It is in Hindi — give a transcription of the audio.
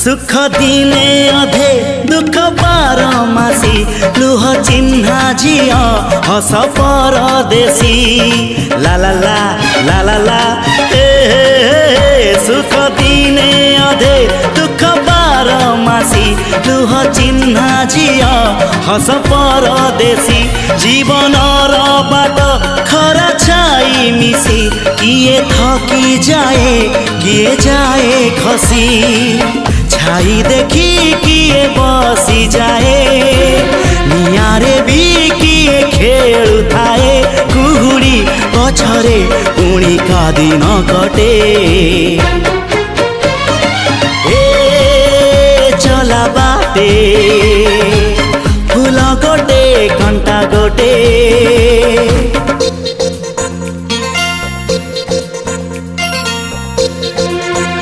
सुख दिने अधे दुख बारमासी लुह चिन्हा झिया हस परदेशी ला ला ला ला ला ला सुख दिने अधे दुख बारमासी लुह चिन्हा झिया हस परदेशी जीवन बाट खरा छाई मिसी किए थकी जाए किए जाए खसी छाई देखी किए बसी जाए नियारे भी किए खेलु थाए कुहुड़ी पछरे पुणी का दिन कटे चला बाटे फूल गोटे घंटा गोटे